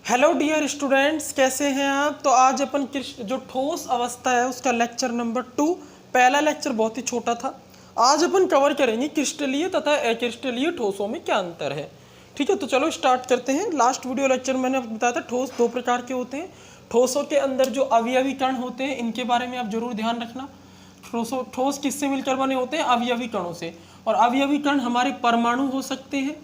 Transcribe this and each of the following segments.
Hello dear students, कैसे हैं आप। तो आज अपन जो ठोस अवस्था है उसका लेक्चर नंबर 2, पहला लेक्चर बहुत ही छोटा था। आज अपन कवर करेंगे क्रिस्टलीय तथा अक्रिस्टलीय ठोसों में क्या अंतर है। ठीक है, तो चलो स्टार्ट करते हैं। लास्ट वीडियो लेक्चर मैंने बताया था ठोस दो प्रकार के होते हैं। ठोसों के अंदर जो अवयवी कण होते हैं इनके बारे में आप जरूर ध्यान रखना। ठोस किससे मिलकर बने होते हैं? अवयवी कणों से। और अवयवी कण हमारे परमाणु हो सकते हैं।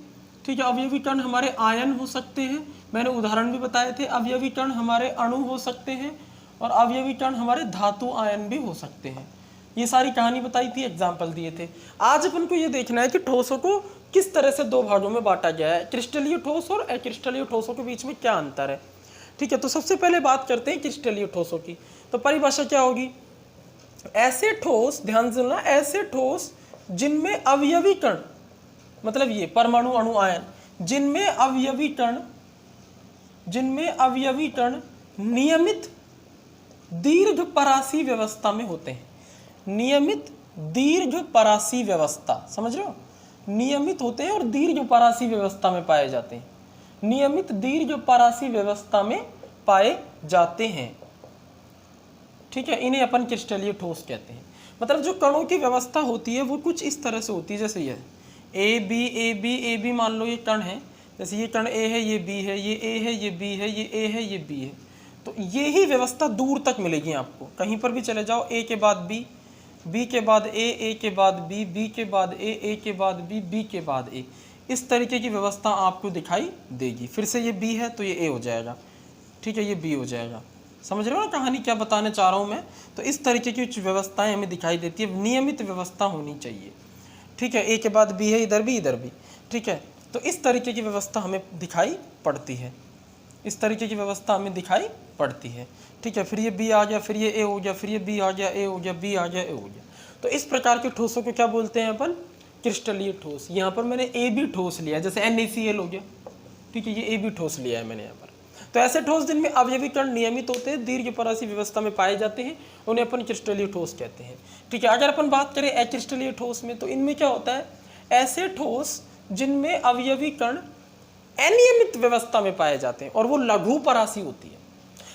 ठीक है, अवयवी कण हमारे आयन हो सकते हैं, मैंने उदाहरण भी बताए थे। अवयवी कण हमारे अणु हो सकते हैं और अवयवी कण हमारे धातु आयन भी हो सकते हैं। ये सारी कहानी बताई थी, एग्जाम्पल दिए थे। आज अपन को ये देखना है कि ठोसों को किस तरह से दो भागों में बांटा गया है। क्रिस्टलीय ठोस और अक्रिस्टलीय ठोसों के बीच में क्या अंतर है। ठीक है, तो सबसे पहले बात करते हैं क्रिस्टलीय ठोसों की। तो परिभाषा क्या होगी? ऐसे ठोस, ध्यान से सुनना, ऐसे ठोस जिनमें अवयवी कण, मतलब ये परमाणु अणु आयन, जिनमें अवयवी कण नियमित दीर्घ परासी व्यवस्था में होते हैं। नियमित दीर्घ परासी व्यवस्था, समझ रहे हो? नियमित होते हैं और दीर्घ परासी व्यवस्था में पाए जाते हैं। नियमित दीर्घ परासी व्यवस्था में पाए जाते हैं। ठीक है, इन्हें अपन क्रिस्टलीय ठोस कहते हैं। मतलब जो कणों की व्यवस्था होती है वो कुछ इस तरह से होती है, जैसे ये ए बी मान लो ये कण है। जैसे ये कण ए है, ये बी है, ये ए है, ये बी है, ये ए है, ये बी है। तो ये ही व्यवस्था दूर तक मिलेगी आपको। कहीं पर भी चले जाओ, ए के बाद बी, बी के बाद ए के बाद बी, बी के बाद ए के बाद बी, बी के बाद ए। इस तरीके की व्यवस्था आपको दिखाई देगी। फिर से ये बी है तो ये ए हो जाएगा। ठीक है, ये बी हो जाएगा। समझ रहे हो ना कहानी क्या बताने चाह रहा हूँ मैं? तो इस तरीके की कुछ व्यवस्थाएं हमें दिखाई देती है। नियमित व्यवस्था होनी चाहिए। ठीक है, ए के बाद बी है, इधर भी इधर भी। ठीक है, तो इस तरीके की व्यवस्था हमें दिखाई पड़ती है। इस तरीके की व्यवस्था हमें दिखाई पड़ती है। ठीक है, फिर ये बी आ गया, फिर ये ए हो गया, फिर ये बी आ गया, ए हो गया, बी आ गया, ए हो गया। तो इस प्रकार के ठोसों को क्या बोलते हैं अपन? क्रिस्टलीय ठोस। यहाँ पर मैंने ए बी ठोस लिया, जैसे NaCl हो गया। ठीक है, ये ए बी ठोस लिया है मैंने यहाँ पर। तो ऐसे ठोस जिनमें अवयवी कण नियमित होते हैं, दीर्घ परासी व्यवस्था में पाए जाते हैं, उन्हें अपन क्रिस्टलीय ठोस कहते हैं। ठीक है, अगर अपन बात करें अक्रिस्टलीय ठोस में, तो इनमें क्या होता है? ऐसे ठोस जिनमें अवयवी कण अनियमित व्यवस्था में पाए जाते हैं और वो लघु परासी होती है।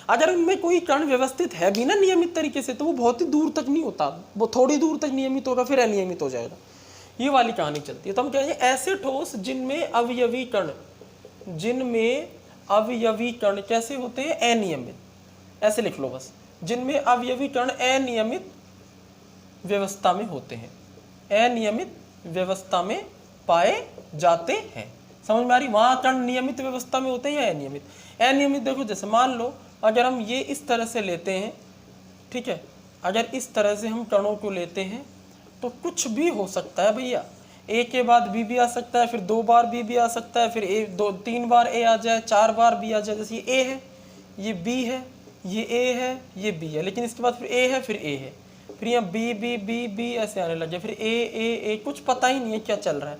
अगर उनमें कोई कण व्यवस्थित है भी ना नियमित तरीके से, तो वो बहुत ही दूर तक नहीं होता, वो थोड़ी दूर तक नियमित होगा, फिर अनियमित हो जाएगा। ये वाली कहानी चलती है। तो हम कहेंगे ऐसे ठोस जिनमें अवयवी कण कैसे होते हैं? अनियमित। ऐसे लिख लो बस, जिनमें अवयवी कण अनियमित व्यवस्था में होते हैं, अनियमित व्यवस्था में पाए जाते हैं। समझ में आ रही? वहां कण नियमित व्यवस्था में होते हैं या अनियमित? अनियमित देखो, जैसे मान लो अगर हम ये इस तरह से लेते हैं, ठीक है, अगर इस तरह से हम कणों को लेते हैं तो कुछ भी हो सकता है भैया। ए के बाद बी भी आ सकता है, फिर 2 बार बी भी आ सकता है, फिर ए 2-3 बार ए आ जाए, 4 बार बी आ जाए। जैसे ये ए है, ये बी है, ये ए है, ये बी है, लेकिन इसके बाद फिर ए है, फिर ए है, फिर यहाँ बी बी बी बी ऐसे आने लग गया, फिर ए, कुछ पता ही नहीं है क्या चल रहा है।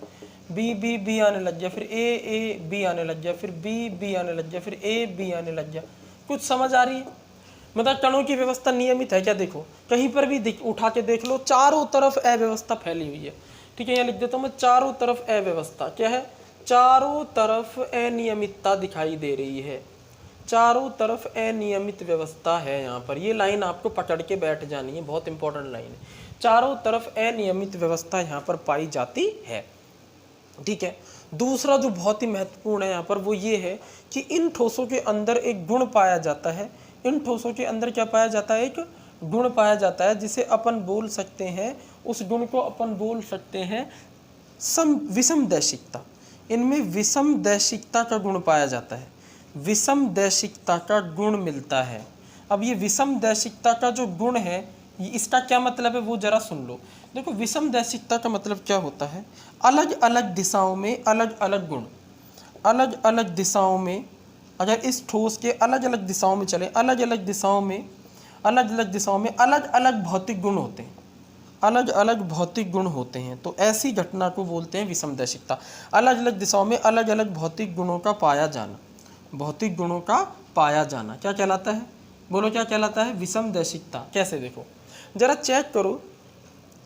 बी बी बी आने लग गया, फिर ए बी आने लग गया, फिर बी बी आने लग गया, फिर ए बी आने लग गया। कुछ समझ आ रही है? मतलब कणों की व्यवस्था नियमित है क्या? देखो कहीं पर भी उठा के देख लो, चारों तरफ अव्यवस्था फैली हुई है। ठीक है, यहाँ लिख देता हूँ मैं, चारों तरफ अव्यवस्था। क्या है? चारों तरफ अनियमितता दिखाई दे रही है। चारों तरफ अनियमित व्यवस्था है। यहाँ पर ये लाइन आपको पकड़ के बैठ जानी है, बहुत इंपॉर्टेंट लाइन है। चारों तरफ अनियमित व्यवस्था यहाँ पर पाई जाती है। ठीक है, दूसरा जो बहुत ही महत्वपूर्ण है यहाँ पर वो ये है कि इन ठोसों के अंदर एक गुण पाया जाता है। इन ठोसों के अंदर क्या पाया जाता है? एक गुण पाया जाता है, जिसे अपन बोल सकते हैं, उस गुण को अपन बोल सकते हैं विषमदैशिकता। इनमें विषमदैशिकता का गुण पाया जाता है। विषमदैशिकता का गुण मिलता है। अब ये विषमदैशिकता का जो गुण है, इसका क्या मतलब है वो जरा सुन लो। देखो, विषमदैशिकता का मतलब क्या होता है? अलग अलग दिशाओं में अलग अलग गुण, अलग अलग दिशाओं में, अगर इस ठोस के अलग अलग दिशाओं में चले, अलग अलग दिशाओं में अलग अलग भौतिक गुण होते हैं, अलग अलग भौतिक गुण होते हैं। तो ऐसी घटना को बोलते हैं विषमदैशिकता। अलग अलग दिशाओं में अलग अलग भौतिक गुणों का पाया जाना, भौतिक गुणों का पाया जाना क्या कहलाता है? बोलो क्या कहलाता है? विषमदैशिकता। कैसे? देखो जरा चेक करो,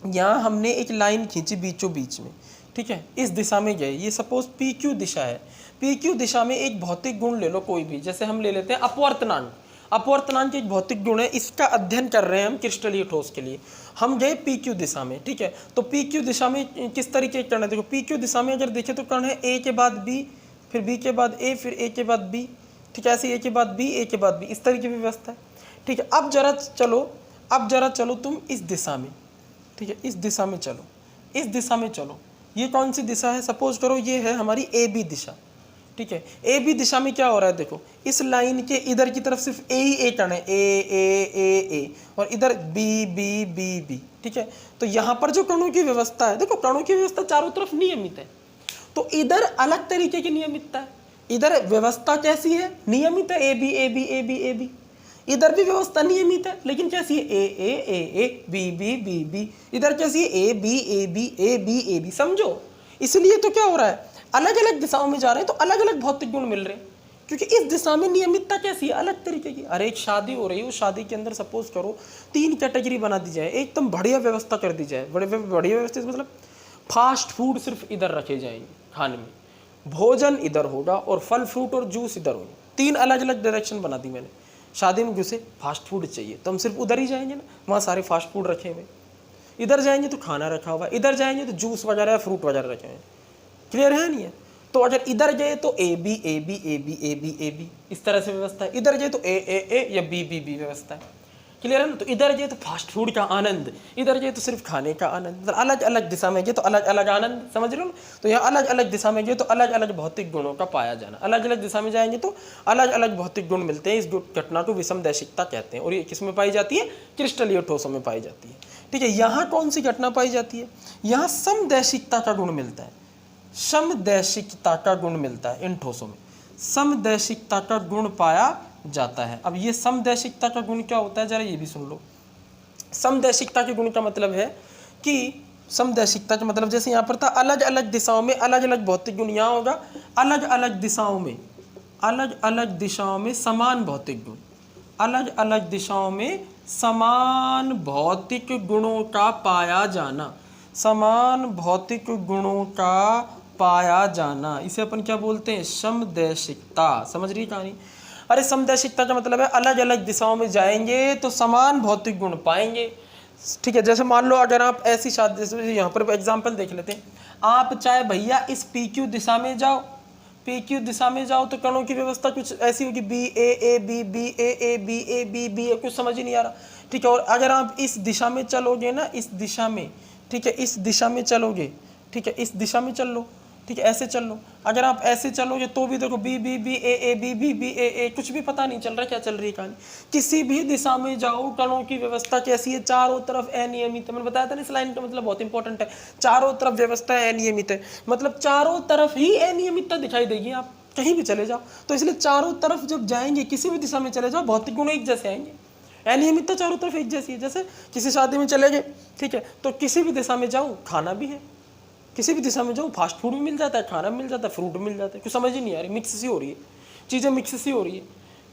यहाँ हमने एक लाइन खींची बीचों बीच में। ठीक है, इस दिशा में गए, ये सपोज PQ दिशा है। PQ दिशा में एक भौतिक गुण ले लो कोई भी, जैसे हम ले लेते हैं अपवर्तनांक। अपवर्तनांक एक भौतिक गुण है, इसका अध्ययन कर रहे हैं हम क्रिस्टलीय ठोस के लिए। हम गए PQ दिशा में, ठीक है। तो PQ दिशा में किस तरीके के कण है, देखो PQ दिशा में अगर देखें तो कण है A के बाद B, फिर B के बाद A, फिर A के बाद B, ठीक है, ऐसे A के बाद B, A के बाद B, इस तरीके की व्यवस्था है, ठीक है। अब जरा चलो तुम इस दिशा में, ठीक है, इस दिशा में चलो, इस दिशा में चलो। ये कौन सी दिशा है, सपोज करो ये है हमारी AB दिशा, ठीक है। AB दिशा में क्या हो रहा है, देखो इस लाइन के इधर की तरफ सिर्फ A ही A कण है, A, और इधर B, B, B, B, ठीक है। तो यहाँ पर जो कणों की व्यवस्था है, देखो कणों की व्यवस्था चारों तरफ नियमित है, तो इधर अलग तरीके की नियमितता है। इधर व्यवस्था कैसी है, नियमित है, AB, AB, AB, AB। इधर भी व्यवस्था नियमित है, लेकिन कैसी है, A, B, B, B, B। इधर कैसी है, A, B, A, B, A, B, A, B, समझो। इसलिए तो क्या हो रहा है, अलग अलग दिशाओं में जा रहे हैं तो अलग अलग भौतिक गुण मिल रहे हैं, क्योंकि इस दिशा में नियमितता कैसी है, अलग तरीके की। अरे एक शादी हो रही है, उस शादी के अंदर सपोज करो 3 कैटेगरी बना दी जाए, एकदम बढ़िया व्यवस्था कर दी जाए। बढ़िया व्यवस्था मतलब फास्ट फूड सिर्फ इधर रखे जाएंगे खाने में, भोजन इधर होगा और फल फ्रूट और जूस इधर होंगे। 3 अलग अलग डायरेक्शन बना दी मैंने। शादी में घुसे फास्ट फूड चाहिए तो हम सिर्फ उधर ही जाएंगे ना, वहाँ सारे फास्ट फूड रखे हुए। इधर जाएंगे तो खाना रखा हुआ, इधर जाएंगे तो जूस वगैरह फ्रूट वगैरह रखे हुए। क्लियर है नहीं है? तो अगर इधर गए तो AB, AB, AB, AB, AB, इस तरह से व्यवस्था है। इधर गए तो A या B, B, B व्यवस्था है। क्लियर है ना? तो इधर गए तो फास्ट फूड का आनंद, इधर गए तो सिर्फ खाने का आनंद। अलग अलग दिशा में गए तो अलग अलग आनंद, समझ रहे हो ना? तो यहाँ अलग अलग दिशा में गए तो अलग अलग भौतिक गुणों का पाया जाना। अलग अलग दिशा में जाएंगे तो अलग अलग भौतिक गुण मिलते हैं। इस घटना को विषमदैशिकता कहते हैं, और ये किस में पाई जाती है, क्रिस्टलीय ठोसों में पाई जाती है। ठीक है, यहाँ कौन सी घटना पाई जाती है, यहाँ समदैशिकता का गुण मिलता है। समदैशिकता का गुण मिलता है इन ठोसों में, समदैशिकता का गुण पाया जाता है। अब ये समदैशिकता का गुण क्या होता है, जरा ये भी सुन लो। समदैशिकता के गुण का मतलब है कि समदैशिकता का मतलब जैसे यहाँ पर था अलग अलग दिशाओं में अलग अलग भौतिक गुण, यहाँ होगा अलग अलग दिशाओं में, अलग अलग दिशाओं में समान भौतिक गुण, अलग अलग दिशाओं में समान भौतिक गुणों का पाया जाना, समान भौतिक गुणों का पाया जाना, इसे अपन क्या बोलते हैं, समदैशिकता। समझ रही कहानी? अरे समदैशिकता का मतलब है अलग अलग दिशाओं में जाएंगे तो समान भौतिक गुण पाएंगे। ठीक है, जैसे मान लो अगर आप ऐसी शादी, जैसे यहाँ पर एग्जांपल देख लेते हैं, आप चाहे भैया इस PQ दिशा में जाओ, PQ दिशा में जाओ तो कणों की व्यवस्था कुछ ऐसी होगी, BA, कुछ समझ ही नहीं आ रहा। ठीक है, और अगर आप इस दिशा में चलोगे ना, इस दिशा में, ठीक है, इस दिशा में चलोगे, ठीक है, इस दिशा में चल लो, ठीक है, ऐसे चल लो। अगर आप ऐसे चलोगे तो भी देखो B, कुछ भी पता नहीं चल रहा क्या चल रही है कहानी। किसी भी दिशा में जाओ कणों की व्यवस्था कैसी है, चारों तरफ अनियमित है। मैंने बताया था ना, इस लाइन का मतलब बहुत इंपॉर्टेंट है, चारों तरफ व्यवस्था अनियमित है, मतलब चारों तरफ ही अनियमितता दिखाई देगी, आप कहीं भी चले जाओ। तो इसलिए चारों तरफ जब जाएंगे, किसी भी दिशा में चले जाओ, भौतिक गुण एक जैसे आएंगे, अनियमितता चारों तरफ एक जैसी है। जैसे किसी शादी में चले गए, ठीक है, तो किसी भी दिशा में जाओ खाना भी है, किसी भी दिशा में जाओ फास्ट फूड भी मिल जाता है, खाना भी मिल जाता है, फ्रूट भी मिल जाता है। कुछ समझ ही नहीं आ रही, मिक्स सी हो रही है चीज़ें, मिक्स सी हो रही है।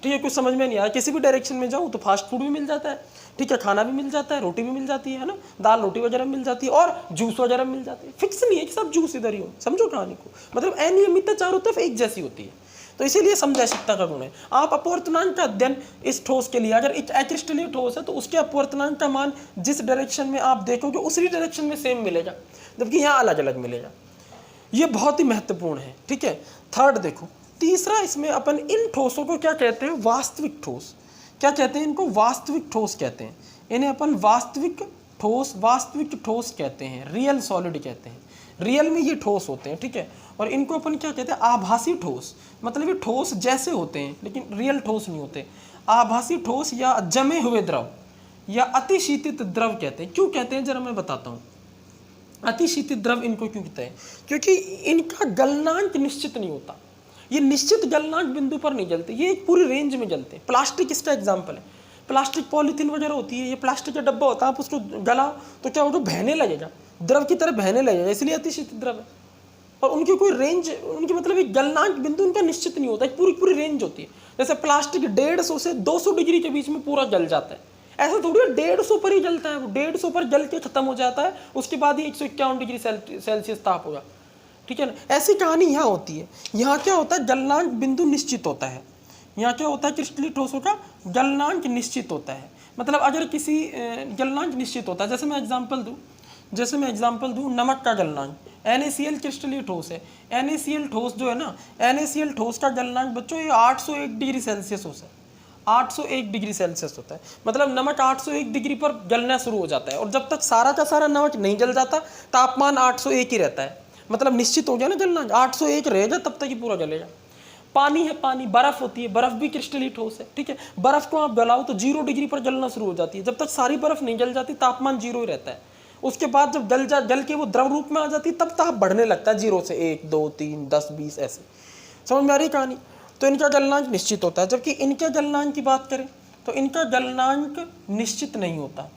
ठीक है, कुछ समझ में नहीं आ रहा, किसी भी डायरेक्शन में जाऊँ तो फास्ट फूड भी मिल जाता है, ठीक है, खाना भी मिल जाता है, रोटी भी मिल जाती है ना, दाल रोटी वगैरह मिल जाती है, और जूस वगैरह मिल जाती है। फिक्स नहीं है कि सब जूस इधर ही हो, समझो कहानी को, मतलब अनियमितता चारों तरफ एक जैसी होती है। तो इसीलिए समदैशिकता का गुण है। आप अपवर्तनांक का अध्ययन इस ठोस के लिए, अगर एक अक्रिस्टलीय ठोस है तो उसके अपवर्तनांक का मान जिस डायरेक्शन में आप देखोगे उसी डायरेक्शन में सेम मिलेगा, जबकि यहाँ अलग अलग मिलेगा। ये बहुत ही महत्वपूर्ण है। ठीक है, थर्ड देखो, तीसरा इसमें अपन इन ठोसों को क्या कहते हैं, वास्तविक ठोस। क्या कहते हैं इनको, वास्तविक ठोस कहते हैं। इन्हें अपन वास्तविक ठोस कहते हैं, रियल सॉलिड कहते हैं। रियल में ये ठोस होते हैं, ठीक है, और इनको अपन क्या कहते हैं, आभासी ठोस। मतलब ये ठोस जैसे होते हैं लेकिन रियल ठोस नहीं होते। आभासी ठोस या जमे हुए द्रव या अतिशीतित द्रव कहते हैं। क्यों कहते हैं जरा मैं बताता हूँ। अतिशीतित द्रव इनको क्यों कहते हैं, क्योंकि इनका गलनांक निश्चित नहीं होता, ये निश्चित गलनांक बिंदु पर नहीं जलते, ये एक पूरी रेंज में जलते हैं। प्लास्टिक इसका एग्जाम्पल है, प्लास्टिक पॉलीथीन वगैरह होती है, ये प्लास्टिक का डब्बा होता है, आप उसको गलाओ तो क्या होगा, बहने लगेगा, द्रव की तरह बहने लगेगा, इसलिए अतिशीतित द्रव है। और उनकी कोई रेंज, उनकी मतलब एक गलनांक बिंदु उनका निश्चित नहीं होता, एक पूरी रेंज होती है। जैसे प्लास्टिक 150 से 200 डिग्री के बीच में पूरा गल जाता है, ऐसा थोड़ी 150 पर ही जलता है, वो 150 पर जल के खत्म हो जाता है, उसके बाद ही 151 डिग्री सेल्सियस ताप होगा। ठीक है ना। ऐसी कहानी यहाँ होती है। यहाँ क्या होता है, गलनांक बिंदु निश्चित होता है। यहाँ क्या होता है, क्रिस्टलीय ठोसों का गलनांक निश्चित होता है। मतलब अगर किसी गलनांक निश्चित होता है, जैसे मैं एग्जांपल दूं नमक का गलनांक, NaCl क्रिस्टलीय ठोस है। NaCl ठोस जो है ना, NaCl ठोस का गलनांक बच्चों ये 801 डिग्री सेल्सियस होता है। 801 डिग्री सेल्सियस होता है। मतलब नमक 801 डिग्री पर गलना शुरू हो जाता है, और जब तक सारा का सारा नमक नहीं जल जाता तापमान 801 ही रहता है। मतलब निश्चित हो गया ना गलनांक, 801 रहेगा तब तक ही पूरा जलेगा। पानी है, पानी, बर्फ होती है, बर्फ भी क्रिस्टलीय ठोस है। ठीक है, बर्फ को आप गलाओ तो 0 डिग्री पर जलना शुरू हो जाती है। जब तक सारी बर्फ नहीं जल जाती तापमान 0 ही रहता है। उसके बाद जब जल के वो द्रव रूप में आ जाती है तब ताप बढ़ने लगता है 0 से 1, 2, 3, 10, 20 ऐसे। समझ में आ रही कहानी। तो इनका गलनांक निश्चित होता है। जबकि इनके गलनांक की बात करें तो इनका गलनांक निश्चित नहीं होता।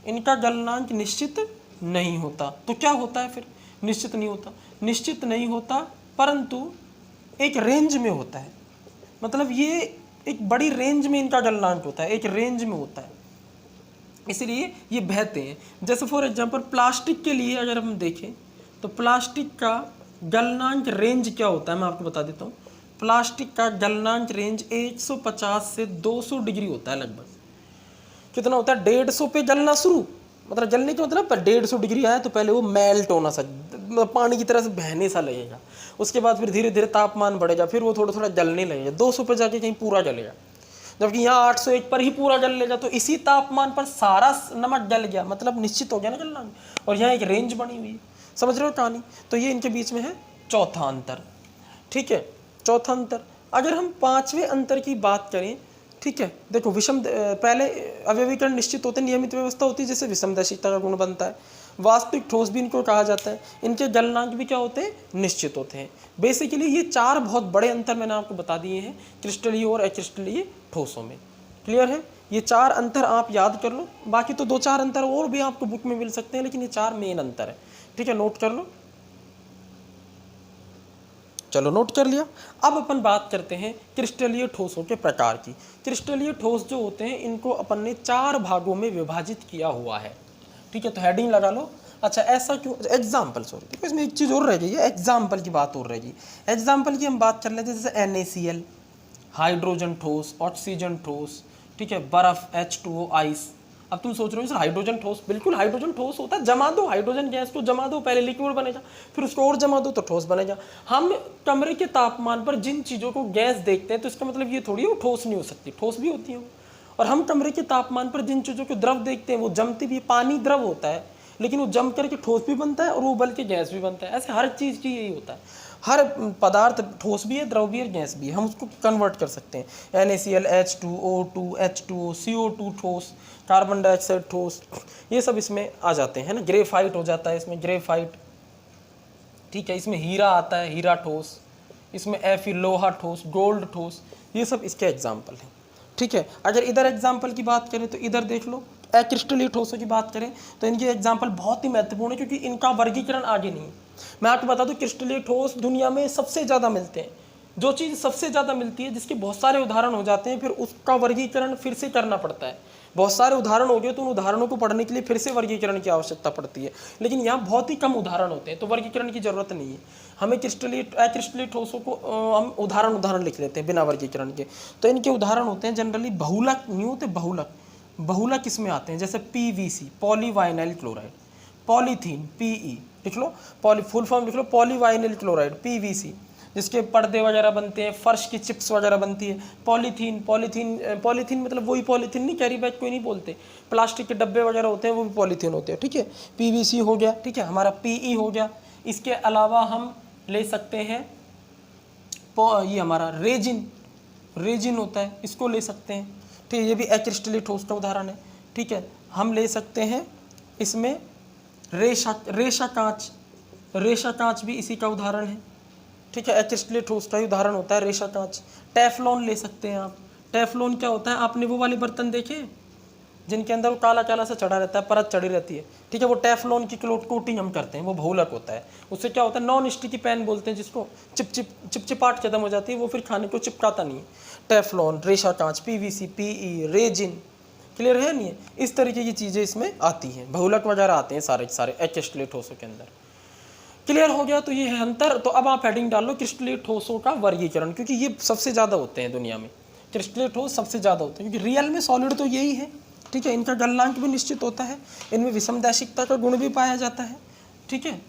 इनका गलनांक निश्चित नहीं होता। तो क्या होता है फिर, निश्चित नहीं होता, निश्चित नहीं होता परंतु एक रेंज में होता है। मतलब ये एक बड़ी रेंज में इनका गलनांक होता है, एक रेंज में होता है, इसलिए ये बहते हैं। जैसे फॉर एग्जांपल प्लास्टिक के लिए अगर हम देखें तो प्लास्टिक का गलनांक रेंज क्या होता है, मैं आपको बता देता हूँ। प्लास्टिक का गलनांक रेंज 150 से 200 डिग्री होता है लगभग। कितना होता है, 150 पे जलना शुरू, मतलब जलने के मतलब 150 डिग्री आया तो पहले वो मेल्ट होना सा, पानी की तरह से बहने सा लगेगा। उसके बाद फिर धीरे धीरे तापमान बढ़ेगा, फिर वो थोड़ा थोड़ा जलने लगेगा, 200 पे जाके कहीं पूरा जलेगा। जबकि यहाँ 801 पर ही पूरा जल लेगा। तो इसी तापमान पर सारा नमक जल गया, मतलब निश्चित हो गया ना जलना। और यहाँ एक रेंज बनी हुई है, समझ रहे हो कहानी। तो ये इनके बीच में है चौथा अंतर। ठीक है, चौथा अंतर। अगर हम पांचवें अंतर की बात करें, ठीक है, देखो विषम, पहले अवयवीकरण निश्चित होते, नियमित व्यवस्था होती है, जैसे विषमदर्शिता का गुण बनता है। वास्तविक ठोस भी इनको कहा जाता है। इनके गलनांक भी क्या होते हैं, निश्चित होते हैं। बेसिकली ये 4 बहुत बड़े अंतर मैंने आपको बता दिए हैं क्रिस्टलीय और अक्रिस्टलीय ठोसों में। क्लियर है, ये 4 अंतर आप याद कर लो। बाकी तो 2-4 अंतर और भी आपको बुक में मिल सकते हैं, लेकिन ये 4 मेन अंतर है। ठीक है, नोट कर लो। चलो नोट कर लिया। अब अपन बात करते हैं क्रिस्टलीय ठोसों के प्रकार की। क्रिस्टलीय ठोस जो होते हैं इनको अपन ने 4 भागों में विभाजित किया हुआ है। ठीक है, तो हेडिंग लगा लो। अच्छा ऐसा क्यों, एग्जाम्पल, सॉरी देखो इसमें एक चीज़ और रह गई है, एग्जाम्पल की बात और रह गई। एग्जाम्पल की हम बात कर लेते हैं, जैसे NaCl हाइड्रोजन ठोस, ऑक्सीजन ठोस, ठीक है, बर्फ H2O आइस। अब तुम सोच रहे हो सर हाइड्रोजन ठोस, बिल्कुल हाइड्रोजन ठोस होता है। जमा दो हाइड्रोजन गैस को, जमा दो, पहले लिक्विड बनेगा, फिर उसको और जमा दो तो ठोस बनेगा। हम कमरे के तापमान पर जिन चीज़ों को गैस देखते हैं तो इसका मतलब ये थोड़ी वो ठोस नहीं हो सकती, ठोस भी होती है। और हम कमरे के तापमान पर जिन चीज़ों को द्रव देखते हैं वो जमती भी है। पानी द्रव होता है लेकिन वो जम करके ठोस भी बनता है और वो उबल के गैस भी बनता है। ऐसे हर चीज़ की यही होता है। हर पदार्थ ठोस भी है, द्रव भी है, गैस भी है, हम उसको कन्वर्ट कर सकते हैं। NaCl H2O2 H2O CO2 ठोस, कार्बन डाइऑक्साइड ठोस, ये सब इसमें आ जाते हैं ना। ग्रेफाइट हो जाता है इसमें, ग्रेफाइट। ठीक है, इसमें हीरा आता है, हीरा ठोस। इसमें Fe लोहा ठोस, गोल्ड ठोस, ये सब इसके एग्जाम्पल हैं। ठीक है, अगर इधर एग्जाम्पल की बात करें तो इधर देख लो, अक्रिस्टलीय ठोसों की बात करें तो इनके एग्जाम्पल बहुत ही महत्वपूर्ण है क्योंकि इनका वर्गीकरण आगे नहीं है। मैं आपको बता दूं क्रिस्टलीय ठोस दुनिया में सबसे ज़्यादा मिलते हैं। जो चीज़ सबसे ज़्यादा मिलती है जिसके बहुत सारे उदाहरण हो जाते हैं, फिर उसका वर्गीकरण फिर से करना पड़ता है। बहुत सारे उदाहरण हो गए तो उन उदाहरणों को पढ़ने के लिए फिर से वर्गीकरण की आवश्यकता पड़ती है, लेकिन यहाँ बहुत ही कम उदाहरण होते हैं तो वर्गीकरण की जरूरत नहीं है। हमें अक्रिस्टलीय ठोसों को हम उदाहरण लिख लेते हैं बिना वर्गीकरण के। तो इनके उदाहरण होते हैं जनरली बहुलक नहीं होते, बहुलक इसमें आते हैं, जैसे PVC पॉलीवाइनाइल क्लोराइड, पॉलीथीन PE लिख लो, फुल फॉर्म लिख लो, पॉलीवाइनाइल क्लोराइड PVC, जिसके पर्दे वगैरह बनते हैं, फर्श की चिप्स वगैरह बनती है। पॉलीथीन मतलब वही पॉलीथीन नहीं, कैरी बैग कोई नहीं बोलते, प्लास्टिक के डब्बे वगैरह होते हैं वो भी पॉलीथीन होते हैं। ठीक है, PVC हो गया, ठीक है, हमारा PE हो गया। इसके अलावा हम ले सकते हैं ये हमारा रेजिन होता है, इसको ले सकते हैं। ठीक है, ये भी अक्रिस्टलीय ठोस का उदाहरण है। ठीक है, हम ले सकते हैं इसमें रेशा कांच भी इसी का उदाहरण है। ठीक है, अक्रिस्टलीय ठोस का ही उदाहरण होता है रेशा कांच। टेफ्लॉन ले सकते हैं आप। टेफ्लॉन क्या होता है, आपने वो वाले बर्तन देखे जिनके अंदर वो काला काला सा चढ़ा रहता है, परत चढ़ी रहती है। ठीक है, वो टेफ्लॉन की कोटिंग हम करते हैं, वो बहुलक होता है। उससे क्या होता है, नॉन स्टिकी पैन बोलते हैं जिसको, चिपचिपाहट खत्म हो जाती है, वो फिर खाने को चिपकाता नहीं है। टेफ्लॉन, रेशा कांच, PVC, PE, रेजिन, क्लियर है नहीं है। इस तरीके की चीज़ें इसमें आती हैं, बहुलक वगैरह आते हैं सारे अक्रिस्टलीय ठोसों के अंदर। क्लियर हो गया? तो ये है अंतर। तो अब आप हेडिंग डाल लो क्रिस्टलीय ठोसों का वर्गीकरण, क्योंकि ये सबसे ज़्यादा होते हैं दुनिया में, क्रिस्टलीय ठोस सबसे ज़्यादा होते हैं, क्योंकि रियल में सॉलिड तो यही है, ठीक है। इनका गलनांक भी निश्चित होता है, इनमें विषमदैशिकता का गुण भी पाया जाता है, ठीक है।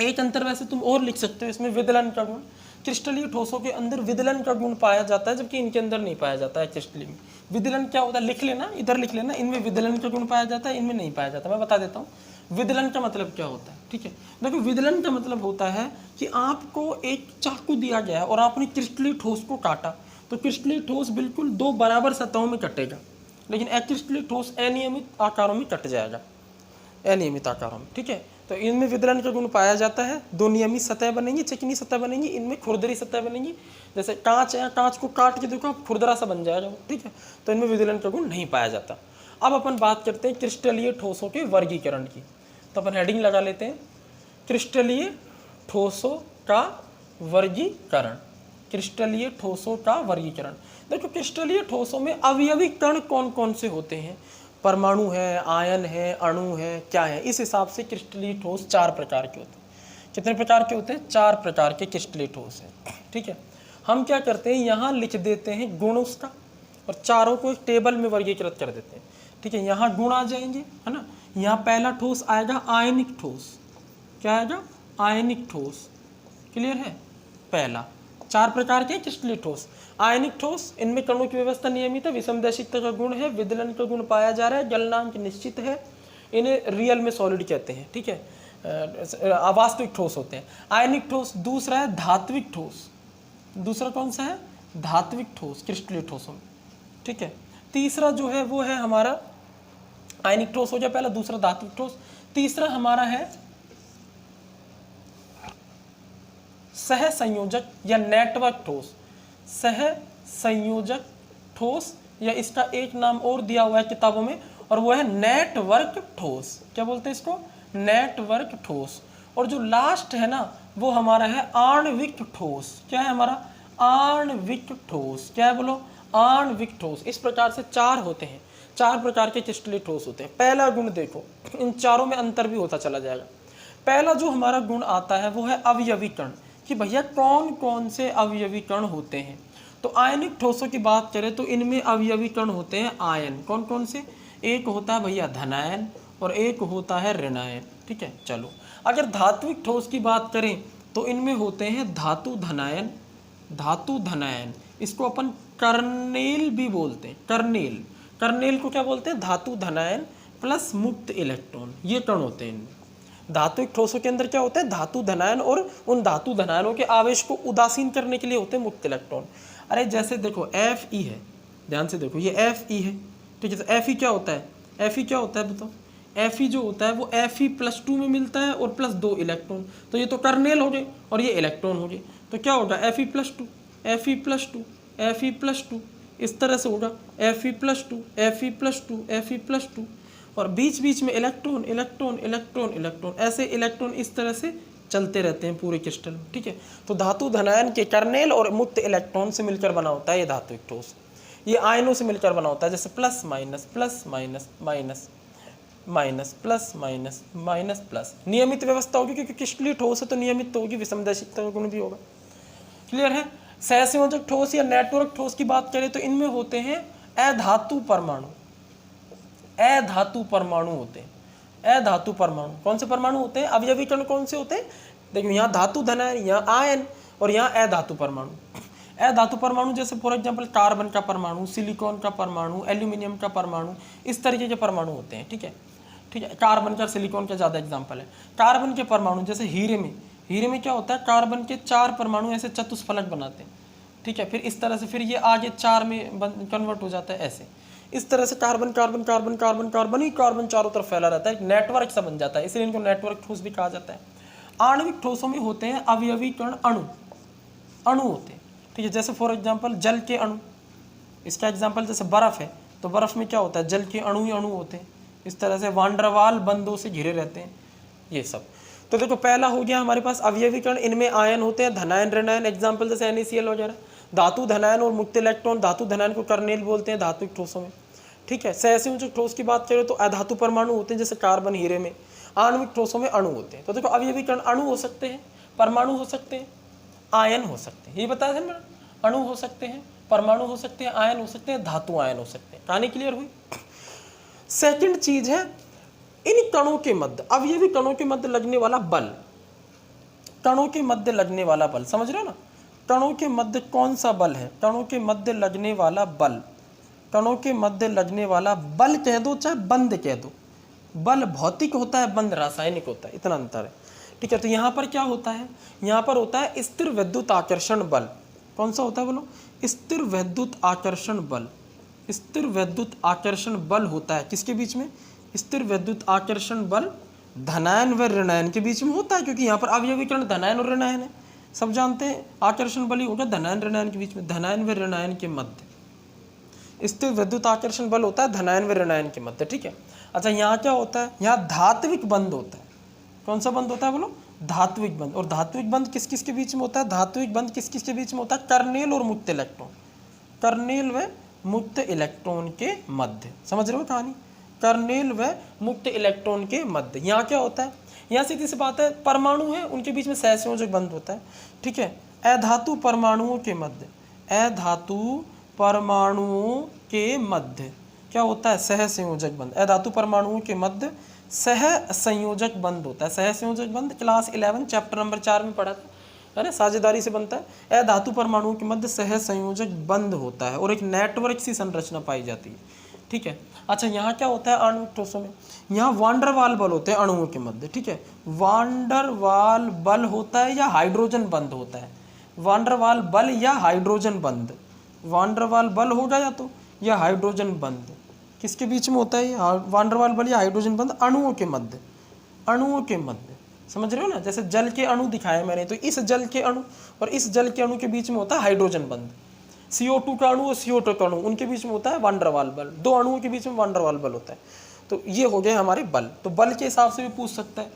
एक अंतर वैसे तुम और लिख सकते हो इसमें, विदलन का गुण। क्रिस्टलीय ठोसों के अंदर विदलन का गुण पाया जाता है, जबकि इनके अंदर नहीं पाया जाता है। क्रिस्टलीय में विदलन क्या होता है, लिख लेना, इधर लिख लेना, इनमें विदलन का गुण पाया जाता है, इनमें नहीं पाया जाता। मैं बता देता हूँ विदलन का मतलब क्या होता है, ठीक है। देखो विदलन का मतलब होता है कि आपको एक चाकू दिया गया है और आपने क्रिस्टलीय ठोस को काटा, तो क्रिस्टलीय ठोस बिल्कुल दो बराबर सतहों में कटेगा, लेकिन अक्रिस्टलीय ठोस अनियमित आकारों में कट जाएगा, अनियमित आकारों में, ठीक है। तो इनमें विदलन का गुण पाया जाता है, दो नियमित सतह बनेंगी, चिकनी सतह बनेंगी, इनमें खुरदरी सतह बनेंगी। जैसे कांच है, कांच को काट के देखो खुरदरा सा बन जाएगा, ठीक है। तो इनमें विदलन का गुण नहीं पाया जाता। अब अपन बात करते हैं क्रिस्टलीय ठोसों के वर्गीकरण की। तो अपन हेडिंग लगा लेते हैं क्रिस्टलीय ठोसों का वर्गीकरण। क्रिस्टलीय ठोसों का वर्गीकरण। देखो क्रिस्टलीय ठोसों में अवयवी कण कौन कौन से होते हैं, परमाणु है, आयन है, अणु है, क्या है, इस हिसाब से क्रिस्टलीय ठोस 4 प्रकार के होते हैं। कितने प्रकार के होते हैं? 4 प्रकार के क्रिस्टलीय ठोस हैं, ठीक है। हम क्या करते हैं, यहाँ लिख देते हैं गुण उसका, और चारों को एक टेबल में वर्गीकृत कर देते हैं, ठीक है। यहाँ गुण आ जाएंगे, है ना। यहाँ पहला ठोस आएगा आयनिक ठोस। क्या आएगा? आयनिक ठोस। क्लियर है? पहला। 4 प्रकार के क्रिस्टलीय ठोस। आयनिक ठोस, इनमें कणों की व्यवस्था नियमित है, विषमदैशिकता का गुण है, विदलन का गुण पाया जा रहा है, गलनांक निश्चित है, इन्हें रियल में सॉलिड कहते हैं, ठीक है, वास्तविक ठोस होते हैं। आयनिक ठोस। दूसरा है धात्विक ठोस। दूसरा कौन सा है? धात्विक ठोस क्रिस्टलीय ठोसों में, ठीक है। तीसरा जो है वो है हमारा आयनिक ठोस हो गया पहला, दूसरा धात्विक ठोस। तीसरा हमारा है सह संयोजक या नेटवर्क ठोस। सह संयोजक ठोस, या इसका एक नाम और दिया हुआ है किताबों में, और वो है नेटवर्क ठोस। क्या बोलते हैं इसको? नेटवर्क ठोस। और जो लास्ट है ना, वो हमारा है आणविक ठोस। क्या है हमारा? आणविक ठोस। क्या है बोलो? आणविक ठोस। इस प्रकार से 4 होते हैं, 4 प्रकार के क्रिस्टलीय ठोस होते हैं। पहला गुण देखो, इन चारों में अंतर भी होता चला जाएगा। पहला जो हमारा गुण आता है वो है अवयवी कण, कि भैया कौन कौन से अवयवी कण होते हैं। तो आयनिक ठोसों की बात करें तो इनमें अवयवी कण होते हैं आयन। कौन कौन से? एक होता है भैया धनायन और एक होता है ऋणायन, ठीक है। चलो अगर धात्विक ठोस की बात करें तो इनमें होते हैं धातु धनायन, धातु धनायन। इसको अपन कर्नेल भी बोलते हैं, कर्नेल। कर्नेल को क्या बोलते हैं? धातु धनायन प्लस मुक्त इलेक्ट्रॉन, ये कण होते हैं इनमें। धात्विक ठोसों के अंदर क्या होता है? धातु धनायन, और उन धातु धनायनों के आवेश को उदासीन करने के लिए होते हैं मुक्त इलेक्ट्रॉन। अरे जैसे देखो Fe है, ध्यान से देखो, ये Fe है, ठीक है। तो Fe क्या होता है? Fe क्या होता है बताओ? Fe जो होता है वो Fe+2 में मिलता है और प्लस 2 इलेक्ट्रॉन। तो ये तो कर्नेल हो गए और ये इलेक्ट्रॉन हो गए, तो क्या होगा? Fe+2 Fe+2 Fe+2, इस तरह से होगा Fe+2 Fe+2 Fe+2, और बीच बीच में इलेक्ट्रॉन इलेक्ट्रॉन इलेक्ट्रॉन इलेक्ट्रॉन, ऐसे इलेक्ट्रॉन इस तरह से चलते रहते हैं पूरे क्रिस्टल में, ठीक है। तो धातु धनायन के कर्नेल और मुक्त इलेक्ट्रॉन से मिलकर बना होता है ये धात्विक ठोस। ये आयनों से मिलकर बना होता है, जैसे plus minus plus minus minus minus plus minus minus plus. नियमित व्यवस्था होगी क्योंकि क्रिस्टलीय ठोस है तो नियमित तो होगी, विषमदैशिकता का गुण भी होगा। क्लियर है? सहसंयोजक ठोस या नेटवर्क ठोस की बात करें तो इनमें होते हैं अधातु परमाणु। अधातु परमाणु होते हैं, अधातु परमाणु। कौन से परमाणु होते हैं? अवयवी कण कौन से होते हैं? देखो यहाँ धातु धनायन, यहाँ आयन, और यहाँ अधातु परमाणु। अधातु परमाणु जैसे फॉर एग्जांपल कार्बन का परमाणु, सिलिकॉन का परमाणु, एल्यूमिनियम का परमाणु, इस तरीके के परमाणु होते हैं, ठीक है, ठीक है। कार्बन का, सिलिकॉन का ज़्यादा एग्जाम्पल है। कार्बन के परमाणु जैसे हीरे में, हीरे में क्या होता है? कार्बन के 4 परमाणु ऐसे चतुष्फलक बनाते हैं, ठीक है। फिर इस तरह से फिर ये आगे 4 में कन्वर्ट हो जाता है, ऐसे इस तरह से carbon carbon carbon carbon carbon ही कार्बन चारों तरफ फैला रहता है, एक नेटवर्क सा बन जाता है, इसलिए इनको नेटवर्क ठोस भी कहा जाता है। आणविक ठोसों में होते हैं अवयवी कण, अणु, अणु होते हैं, ठीक है। जैसे फॉर एग्जांपल जल के अणु, इसका एग्जांपल जैसे बर्फ है, तो बर्फ में क्या होता है? जल के अणु ही अणु होते हैं, इस तरह से वांडरवाल बंदों से घिरे रहते हैं, ये सब। तो देखो पहला हो गया हमारे पास अवयवी कण, इनमें आयन होते हैं, धनायन ऋणायन, एग्जाम्पल जैसे NaCl वगैरह। धातु धनायन और मुक्त इलेक्ट्रॉन, धातु धनायन को कर्नेल बोलते हैं धात्विक ठोसों में, ठीक है। सहसंयोजक ठोस की बात करें तो अधातु परमाणु होते हैं, जैसे कार्बन हीरे में, आणविक ठोसों में अणु होते हैं। तो देखो अवयवी कण अणु हो सकते हैं, परमाणु हो सकते हैं, आयन हो सकते हैं, ये बताया था ना, अणु हो सकते हैं, परमाणु हो सकते हैं, आयन हो सकते हैं, धातु आयन हो सकते हैं। कहानी क्लियर हुई। सेकंड चीज है इन कणों के मध्य, अवयवी कणों के मध्य लगने वाला बल, कणों के मध्य लगने वाला बल, समझ रहे हो ना, कणों के मध्य कौन सा बल है, कणों के मध्य लगने वाला बल, कणों के मध्य लगने वाला बल कह दो चाहे बंद कह दो, बल भौतिक होता है, बंद रासायनिक होता है, इतना अंतर है। ठीक है, तो यहाँ पर क्या होता है, यहाँ पर होता है स्थिर विद्युत आकर्षण बल। कौन सा होता है बोलो, स्थिर विद्युत आकर्षण बल। स्थिर विद्युत आकर्षण बल होता है किसके बीच में, स्थिर विद्युत आकर्षण बल धनायन व ऋणायन के बीच में होता है, क्योंकि यहाँ पर अवयवी कण धनायन और ऋणायन है, सब जानते हैं। आकर्षण बल ही होगा धनायन ऋणायन के बीच में, धनायन व ऋणायन के मध्य स्थिर विद्युत आकर्षण बल होता है धनायन व ऋणायन के मध्य। ठीक है, अच्छा यहाँ क्या होता है, यहाँ धात्विक बंध होता है। कौन सा बंध होता है बोलो, धात्विक बंध। और धात्विक बंध किस किस के बीच में होता है, धात्विक बंध किस किस के बीच में होता है, कर्नेल और मुक्त इलेक्ट्रॉन, कर्नेल व मुक्त इलेक्ट्रॉन के मध्य। समझ रहे हो कहानी, कर्नेल व मुक्त इलेक्ट्रॉन के मध्य। यहाँ क्या होता है, यहाँ सीधी सी बात है, परमाणु है उनके बीच में सहसंयोजक बंध होता है। ठीक है, अधातु परमाणुओं के मध्य, अधातु परमाणुओं के मध्य क्या होता है, सहसंयोजक बंध। अधातु परमाणुओं के मध्य सह संयोजक बंध होता है। सह संयोजक बंध क्लास 11 चैप्टर नंबर 4 में पढ़ा था, है ना, साझेदारी से बनता है। अधातु परमाणुओं के मध्य सह संयोजक बंध होता है और एक नेटवर्क सी संरचना पाई जाती है। ठीक है, अच्छा यहाँ क्या होता है आणविक ठोसों में, यहाँ वांडरवाल बल होते हैं अणुओं के मध्य। ठीक है, वांडरवाल बल होता है या हाइड्रोजन बंध होता है, वांडरवाल बल या हाइड्रोजन बंध, वांडरवाल बल होगा या तो या हाइड्रोजन बंध, किसके बीच में होता है वांडरवाल बल या हाइड्रोजन बंध, अणुओं के मध्य, अणुओं के मध्य। समझ रहे हो ना, जैसे जल के अणु दिखाए मैंने, तो इस जल के अणु और इस जल के अणु के बीच में होता है हाइड्रोजन बंध। CO2 का अणु और CO2 का अणु, उनके बीच में होता है वांडरवाल बल, दो अणुओं के बीच में वांडरवाल बल होता है। तो ये हो गए हमारे बल। तो बल के हिसाब से भी पूछ सकता है।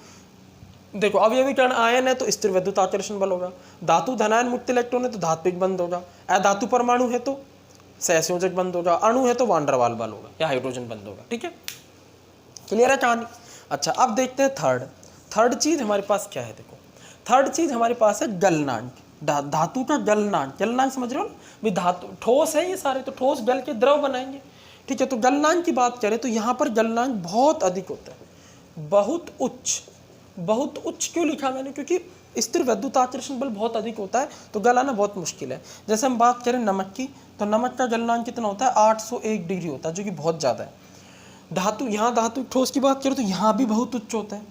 देखो अवयवी कण आयन है तो स्थिर विद्युत आकर्षण बल होगा, धातु धनायन मुक्त इलेक्ट्रॉन है तो धात्विक बंध होगा, अधातु परमाणु है तो सहसंयोजक बंध होगा, अणु है तो वांडरवाल बल होगा या हाइड्रोजन बंध होगा। ठीक है, क्लियर है कहानी। अच्छा अब देखते हैं थर्ड चीज हमारे पास क्या है। देखो थर्ड चीज हमारे पास है गलनांक, धातु का गलनांक। गलनांक समझ रहे हो भी, धातु ठोस है ये सारे, तो ठोस गल के द्रव बनाएंगे। ठीक है, तो गलनांक की बात करें तो यहाँ पर गलनांक बहुत अधिक होता है, बहुत उच्च। बहुत उच्च क्यों लिखा मैंने, क्योंकि स्थिर विद्युत आकर्षण बल बहुत अधिक होता है तो गलाना बहुत मुश्किल है। जैसे हम बात करें नमक की, तो नमक का गलनांक कितना होता है, 801 डिग्री होता है, जो कि बहुत ज़्यादा है। धातु, यहाँ धातु ठोस की बात करें तो यहाँ भी बहुत उच्च होता है,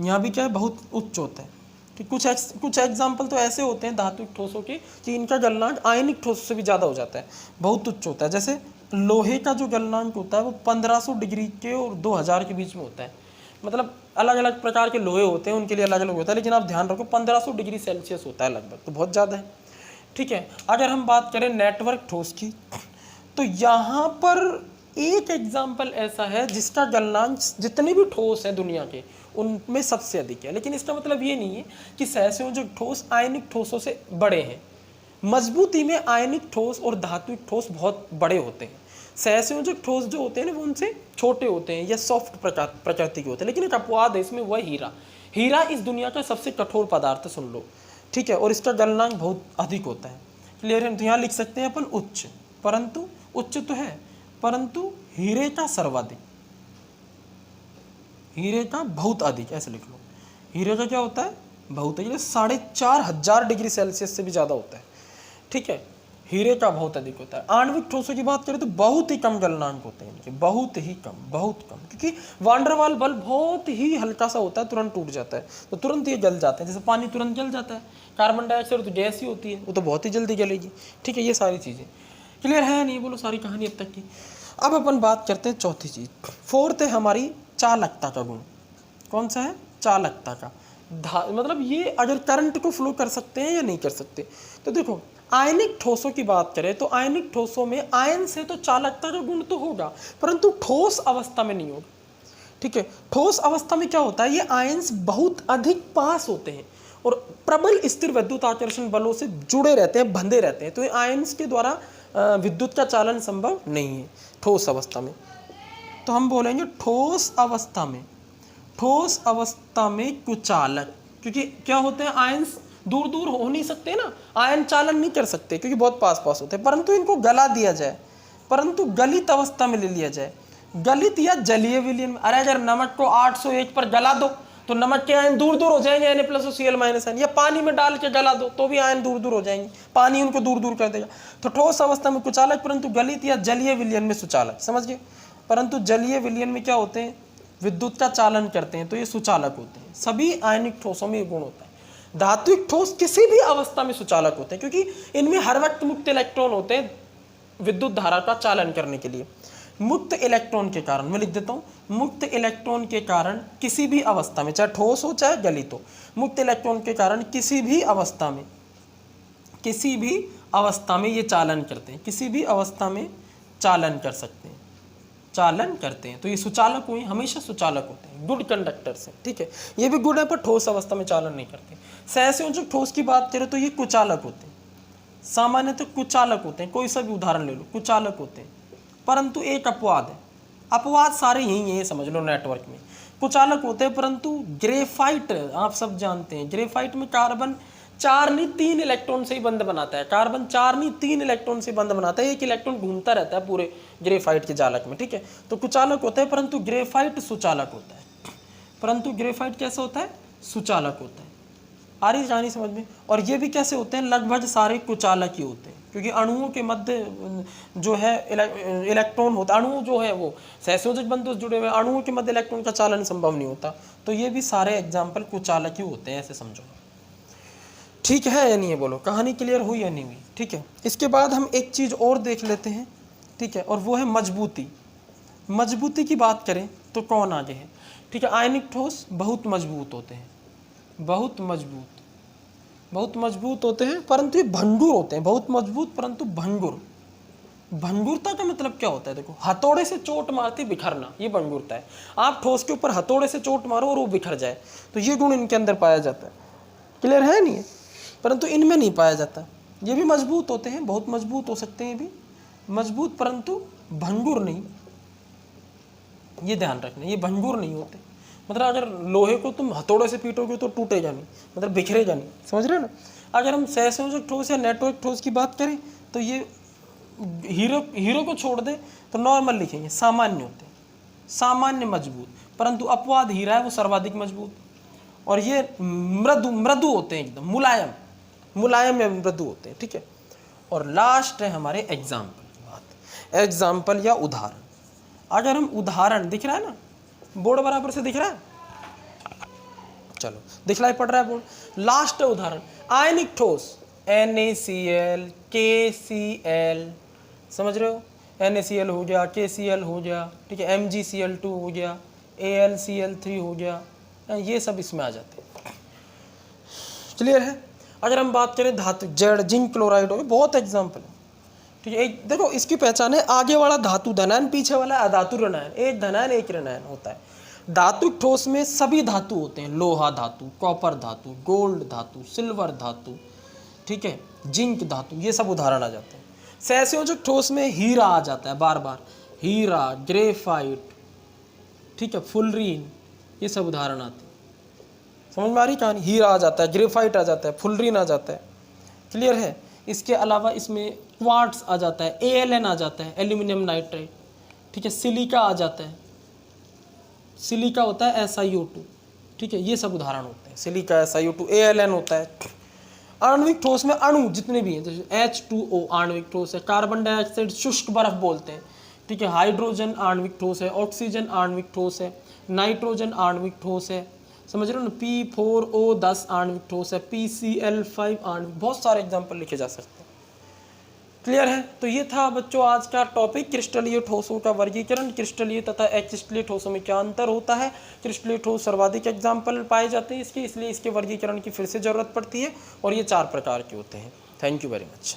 यहाँ भी क्या है, बहुत उच्च होता है। कि कुछ एग्जाम्पल तो ऐसे होते हैं धातु ठोसों के कि इनका गलनांक आयनिक ठोस से भी ज़्यादा हो जाता है, बहुत उच्च होता है। जैसे लोहे का जो गलनांक होता है वो 1500 डिग्री के और 2000 के बीच में होता है। मतलब अलग अलग प्रकार के लोहे होते हैं, उनके लिए अलग अलग होता है, लेकिन आप ध्यान रखो 1500 डिग्री सेल्सियस होता है लगभग, तो बहुत ज़्यादा है। ठीक है, अगर हम बात करें नेटवर्क ठोस की, तो यहाँ पर एक एग्जाम्पल ऐसा है जिसका गलनांक जितने भी ठोस हैं दुनिया के उनमें सबसे अधिक है। लेकिन इसका मतलब ये नहीं है कि सहसंयोजक ठोस आयनिक ठोसों से बड़े हैं। मजबूती में आयनिक ठोस और धात्विक ठोस बहुत बड़े होते हैं। सहसंयोजक ठोस जो होते हैं ना वो उनसे छोटे होते हैं या सॉफ्ट प्रकृति के होते हैं। लेकिन एक अपवाद है इसमें, वह हीरा इस दुनिया का सबसे कठोर पदार्थ, सुन लो। ठीक है, और इसका गलनांक बहुत अधिक होता है। क्लियर है, तो यहाँ लिख सकते हैं अपन उच्च, परंतु उच्च तो है परंतु हीरे का सर्वाधिक, हीरे का बहुत अधिक, ऐसे लिख लो। हीरे का क्या होता है, बहुत है, 4500 डिग्री सेल्सियस से भी ज़्यादा होता है। ठीक है, हीरे का बहुत अधिक होता है। आणविक ठोसों की बात करें तो बहुत ही कम गलनांक होते हैं इनके, बहुत कम, क्योंकि वांडरवाल बल बहुत ही हल्का सा होता है, तुरंत टूट जाता है, तो तुरंत ये जल जाते हैं। जैसे पानी तुरंत जल जाता है, कार्बन डाइऑक्साइड तो गैस ही होती है, वो तो बहुत ही जल्दी जलेगी। ठीक है, ये सारी चीज़ें क्लियर है नहीं, बोलो सारी कहानी अब तक की। अब अपन बात करते हैं चौथी चीज, फोर्थ है हमारी चालकता का गुण। कौन सा है, चालकता का। मतलब ये अगर करंट को फ्लो कर सकते हैं या नहीं कर सकते। तो देखो आयनिक ठोसों की बात करें तो आयनिक ठोसों में आयन से तो चालकता का गुण तो होगा, परंतु ठोस अवस्था में नहीं होगा। ठीक है, ठोस अवस्था में क्या होता है, ये आयन्स बहुत अधिक पास होते हैं और प्रबल स्थिर विद्युत आकर्षण बलों से जुड़े रहते हैं, बंधे रहते हैं, तो ये आयन्स के द्वारा विद्युत का चालन संभव नहीं है ठोस अवस्था में। तो हम बोलेंगे ठोस अवस्था में, ठोस अवस्था में कुचालक, क्योंकि क्या होते हैं आयंस दूर दूर हो नहीं सकते ना, आयन चालन नहीं कर सकते क्योंकि बहुत पास पास होते हैं, परंतु इनको गला दिया जाए, परंतु गलित अवस्था में ले लिया जाए, गलित या जलीय विलयन में। अरे अगर नमक को 801 पर गला दो तो नमक के आयन दूर दूर हो जाएंगे, Na+Cl- या पानी में डाल के गला दो तो भी आयन दूर दूर हो जाएंगे, पानी उनको दूर दूर कर देगा। तो ठोस अवस्था में कुचालक, परंतु गलित या जलीय विलयन में सुचालक, समझ गए। परंतु जलीय विलयन में क्या होते हैं, विद्युत का चालन करते हैं, तो ये सुचालक होते हैं। सभी आयनिक ठोसों में ये गुण होता है। धात्विक ठोस किसी भी अवस्था में सुचालक होते हैं, क्योंकि इनमें हर वक्त मुक्त इलेक्ट्रॉन होते हैं विद्युत धारा का चालन करने के लिए। मुक्त इलेक्ट्रॉन के कारण, मैं लिख देता हूँ, मुक्त इलेक्ट्रॉन के कारण किसी भी अवस्था में, चाहे ठोस हो चाहे गलित हो, मुक्त इलेक्ट्रॉन के कारण किसी भी अवस्था में ये चालन करते हैं, किसी भी अवस्था में चालन कर सकते हैं, चालन करते हैं। तो ये सुचालक हुए, हमेशा सुचालक होते हैं, गुड कंडक्टर से, ठीक है। ये भी गुड है, पर ठोस अवस्था में चालन नहीं करते। सहसंयोजक ठोस की बात करें तो ये कुचालक होते हैं, सामान्यतः कुचालक होते हैं। कोई सा भी उदाहरण ले लो, कुचालक होते हैं। परंतु एक अपवाद है, अपवाद सारे यही हैं, समझ लो नेटवर्क में कुचालक होते हैं। परंतु ग्रेफाइट, आप सब जानते हैं, ग्रेफाइट में कार्बन 4 नहीं 3 इलेक्ट्रॉन से ही बंध बनाता है, कार्बन 4 नहीं 3 इलेक्ट्रॉन से बंध बनाता है, एक इलेक्ट्रॉन घूमता रहता है पूरे ग्रेफाइट के जालक में, ठीक है। तो कुचालक होता है, परंतु ग्रेफाइट सुचालक होता है। परंतु ग्रेफाइट कैसा होता है, सुचालक होता है। आ रही कहानी समझ में। और ये भी कैसे होते हैं, लगभग सारे कुचालक ही होते हैं, क्योंकि अणुओं के मध्य जो है इलेक्ट्रॉन होता है, अणु जो है वो सहसंयोजक बंधन जुड़े हुए, अणुओं के मध्य इलेक्ट्रॉन का चालन संभव नहीं होता। तो ये भी सारे एग्जाम्पल कुचालक ही होते हैं, ऐसे समझो, ठीक है या नहीं है, बोलो। कहानी क्लियर हुई या नहीं हुई, ठीक है। इसके बाद हम एक चीज़ और देख लेते हैं, ठीक है, और वो है मजबूती। मजबूती की बात करें तो कौन आगे है, ठीक है। आयनिक ठोस बहुत मजबूत होते हैं, बहुत मजबूत होते हैं, परंतु ये भंगुर होते हैं, बहुत मजबूत परंतु भंगुर। भंगुरता का मतलब क्या होता है, देखो, हथौड़े से चोट मारती बिखरना, ये भंगुरता है। आप ठोस के ऊपर हथौड़े से चोट मारो और वो बिखर जाए, तो ये गुण इनके अंदर पाया जाता है। क्लियर है नहीं है, परंतु इनमें नहीं पाया जाता। ये भी मजबूत होते हैं, बहुत मजबूत हो सकते हैं, भी मजबूत परंतु भंगुर नहीं, ये ध्यान रखना, ये भंगुर नहीं होते। मतलब अगर लोहे को तुम हथौड़े से पीटोगे तो टूटेगा नहीं, मतलब बिखरेगा नहीं, समझ रहे हो ना। अगर हम सहसंयोजक ठोस या नेटवर्क ठोस की बात करें तो ये हीरो को छोड़ दे तो नॉर्मल लिखेंगे, सामान्य होते हैं, सामान्य मजबूत। परंतु अपवाद हीरा है, वो सर्वाधिक मजबूत। और ये मृदु होते हैं, एकदम मुलायम या मृदु होते हैं, ठीक है। और लास्ट है हमारे एग्जाम्पल की बात, एग्जाम्पल या उदाहरण। अगर हम उदाहरण, दिख रहा है ना बोर्ड, बराबर से दिख रहा है, चलो दिखलाई पड़ रहा है बोर्ड। लास्ट उदाहरण, आयनिक ठोस NaCl, KCl, समझ रहे हो, NaCl हो गया, KCl हो गया, ठीक है, MgCl2 हो गया, AlCl3 हो गया, ये सब इसमें आ जाते हैं। क्लियर है। अगर हम बात करें धातु, जेड जिंक क्लोराइड हो गया, बहुत एग्जाम्पल है, ठीक है। एक देखो, इसकी पहचान है, आगे वाला धातु धनायन, पीछे वाला अधातु ऋणायन, एक धनायन एक ऋणायन होता है। धातु ठोस में सभी धातु होते हैं, लोहा धातु, कॉपर धातु, गोल्ड धातु, सिल्वर धातु, ठीक है, जिंक धातु, ये सब उदाहरण आ जाते हैं। सहसंयोजक ठोस में हीरा आ जाता है, बार बार हीरा, ग्रेफाइट, ठीक है, फुलरीन, ये सब उदाहरण आते हैं। समझ में आ रही कहानी, हीरा आ जाता है, ग्रेफाइट आ जाता है, फुलरीन आ जाता है, क्लियर है। इसके अलावा इसमें क्वार्ट्स आ जाता है, ALN आ जाता है, एल्यूमिनियम नाइट्राइड, ठीक है, सिलिका आ जाता है, सिलिका होता है SiO2, ठीक है, ये सब उदाहरण होते हैं। सिलिका, SiO2, ALN होता है। आणविक ठोस में अणु जितने भी हैं, जैसे H2O आणविक ठोस है, कार्बन डाइऑक्साइड शुष्क बर्फ बोलते हैं, ठीक है, हाइड्रोजन आणविक ठोस है, ऑक्सीजन आणविक ठोस है, नाइट्रोजन आणविक ठोस है, समझ रहे हो ना, P4O10 आणविक ठोस है, PCl5 आणविक, बहुत सारे एग्जाम्पल लिखे जा सकते हैं। क्लियर है। तो ये था बच्चों आज का टॉपिक, क्रिस्टलीय ठोसों का वर्गीकरण, क्रिस्टलीय तथा अक्रिस्टलीय ठोसों में क्या अंतर होता है। क्रिस्टलीय ठोस सर्वाधिक एग्जाम्पल पाए जाते हैं इसके, इसलिए इसके वर्गीकरण की फिर से जरूरत पड़ती है, और ये 4 प्रकार के होते हैं। Thank you very much.